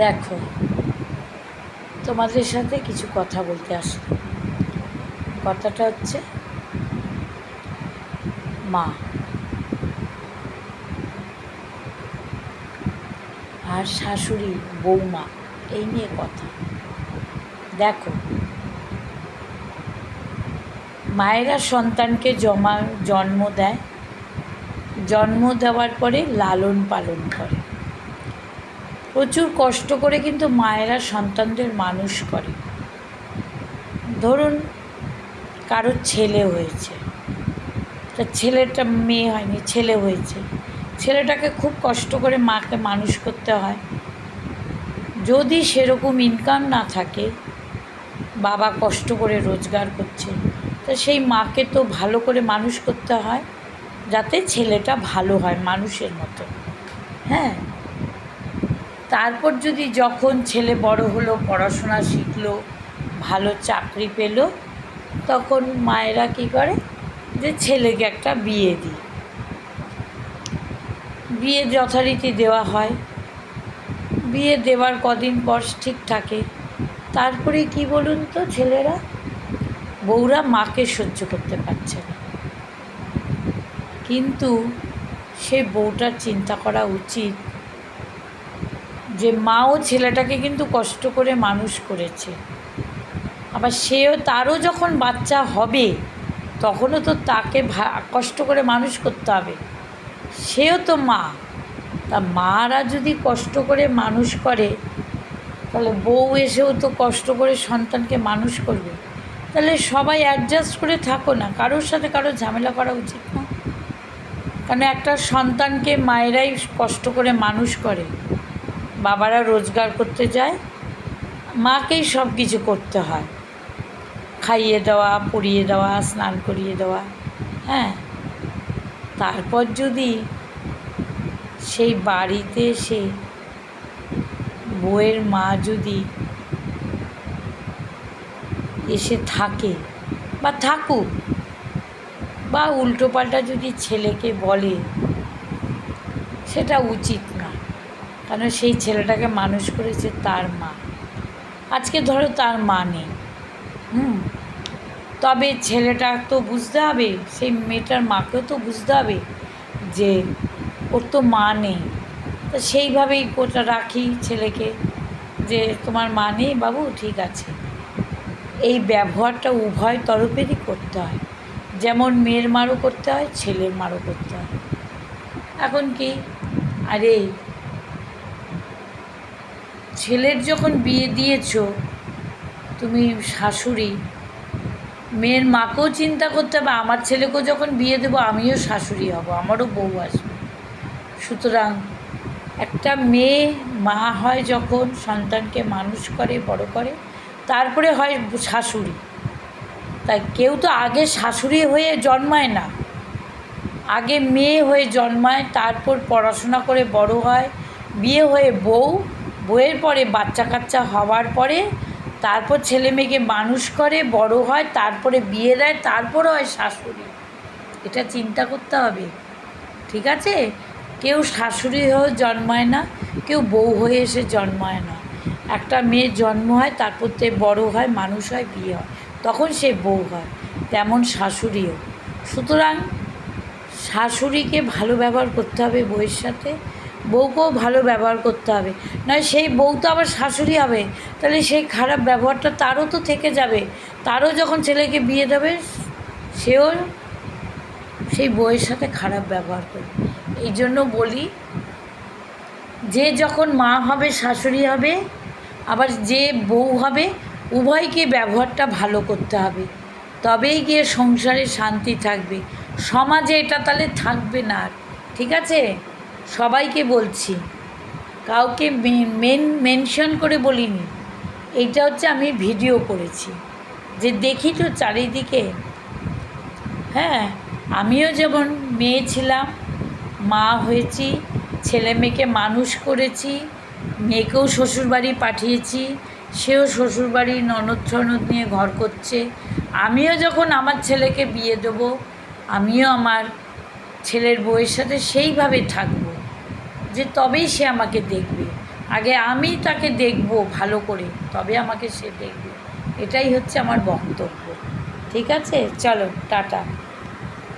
দেখো, তোমাদের সাথে কিছু কথা বলতে আসলাম। কথাটা হচ্ছে মা আর শাশুড়ি, বৌমা, এই নিয়ে কথা। দেখো, মায়েরা সন্তানকে জন্ম দেয়, জন্ম দেওয়ার পরে লালন পালন করে। প্রচুর কষ্ট করে কিন্তু মায়েরা সন্তানদের মানুষ করে। ধরুন কারোর ছেলে হয়েছে, তা ছেলেটা মেয়ে হয়নি, ছেলে হয়েছে, ছেলেটাকে খুব কষ্ট করে মাকে মানুষ করতে হয়। যদি সেরকম ইনকাম না থাকে, বাবা কষ্ট করে রোজগার করছে, তো সেই মাকে তো ভালো করে মানুষ করতে হয়, যাতে ছেলেটা ভালো হয় মানুষের মতো। হ্যাঁ, তারপর যদি যখন ছেলে বড় হলো, পড়াশোনা শিখলো, ভালো চাকরি পেল, তখন মায়েরা কী করে, যে ছেলেকে একটা বিয়ে দিই, বিয়ে যথারীতি দেওয়া হয়। বিয়ে দেওয়ার কদিন পর ঠিক থাকে, তারপরে কি বলুন তো, ছেলেরা, বউরা মাকে সহ্য করতে পারছে না। কিন্তু সেই বউটার চিন্তা করা উচিত যে মাও ছেলেটাকে কিন্তু কষ্ট করে মানুষ করেছে, আবার তারও যখন বাচ্চা হবে তখনও তো তাকে কষ্ট করে মানুষ করতে হবে, সেও তো মা। তা মারা যদি কষ্ট করে মানুষ করে, তাহলে বউ এসেও তো কষ্ট করে সন্তানকে মানুষ করবে। তাহলে সবাই অ্যাডজাস্ট করে থাকো না, কারোর সাথে কারোর ঝামেলা করা উচিত না। কারণ একটা সন্তানকে মায়েরাই কষ্ট করে মানুষ করে, বাবারা রোজগার করতে যায়, মাকেই সব কিছু করতে হয়, খাইয়ে দেওয়া, পরিয়ে দেওয়া, স্নান করিয়ে দেওয়া। হ্যাঁ, তারপর যদি সেই বাড়িতে এসে বউয়ের মা যদি এসে থাকে বা থাকুক, বা উল্টোপাল্টা যদি ছেলেকে বলে, সেটা উচিত না। কারণ সেই ছেলেটাকে মানুষ করেছে তার মা। আজকে ধরো তার মা নেই, তবে ছেলেটা তো বুঝতে হবে, সেই মেয়েটার মাকেও তো বুঝতে হবে যে ওর তো মা নেই। তো সেইভাবেই ওটা রাখি ছেলেকে, যে তোমার মা নেই বাবু, ঠিক আছে। এই ব্যবহারটা উভয় তরফেরই করতে হয়, যেমন মেয়ের মারও করতে হয়, ছেলের মারও করতে হয়। এখন কি, আরে ছেলের যখন বিয়ে দিয়েছো তুমি শাশুড়ি, মেয়ের মাকেও চিন্তা করতে হবে, আমার ছেলেকেও যখন বিয়ে দেবো আমিও শাশুড়ি হব, আমারও বউ আসবে। সুতরাং একটা মেয়ে মা হয় যখন, সন্তানকে মানুষ করে, বড় করে, তারপরে হয় শাশুড়ি। তাই কেউ তো আগে শাশুড়ি হয়ে জন্মায় না, আগে মেয়ে হয়ে জন্মায়, তারপর পড়াশোনা করে বড় হয়, বিয়ে হয়ে বউ, বউয়ের পরে বাচ্চা কাচ্চা হওয়ার পরে তারপর ছেলে মেয়েকে মানুষ করে, বড় হয়, তারপরে বিয়ে দেয়, তারপর হয় শাশুড়ি। এটা চিন্তা করতে হবে, ঠিক আছে? কেউ শাশুড়ি হয়ে জন্মায় না, কেউ বউ হয়ে এসে জন্মায় না। একটা মেয়ের জন্ম হয়, তারপর তে বড় হয়, মানুষ হয়, বিয়ে হয়, তখন সে বউ হয়। তেমন শাশুড়িও। সুতরাং শাশুড়িকে ভালো ব্যবহার করতে হবে বউয়ের সাথে, বউকেও ভালো ব্যবহার করতে হবে, নয় সেই বউ তো আবার শাশুড়ি হবে, তাহলে সেই খারাপ ব্যবহারটা তারও তো থেকে যাবে। তারও যখন ছেলেকে বিয়ে দেবে, সেও সেই বউয়ের সাথে খারাপ ব্যবহার করবে। এই জন্য বলি, যে যখন মা হবে, শাশুড়ি হবে, আবার যে বউ হবে, উভয়কে ব্যবহারটা ভালো করতে হবে, তবেই গিয়ে সংসারে শান্তি থাকবে। সমাজে এটা তাহলে থাকবে না। ঠিক আছে, সবাইকে বলছি, কাউকে মেনশন করে বলিনি। এইটা হচ্ছে আমি ভিডিও করেছি, যে দেখি তো চারিদিকে। হ্যাঁ, আমিও যেমন মেয়ে ছিলাম, মা হয়েছি, ছেলে মেয়েকে মানুষ করেছি, মেয়েকেও শ্বশুরবাড়ি পাঠিয়েছি, সেও শ্বশুরবাড়ি ননদ টনদ নিয়ে ঘর করছে। আমিও যখন আমার ছেলেকে বিয়ে দেবো, আমিও আমার ছেলের বউয়ের সাথে সেইভাবে থাকবো, যে তবেই সে আমাকে দেখবে। আগে আমি তাকে দেখব ভালো করে, তবে আমাকে সে দেখবে। এটাই হচ্ছে আমার বক্তব্য। ঠিক আছে, চলো টাটা।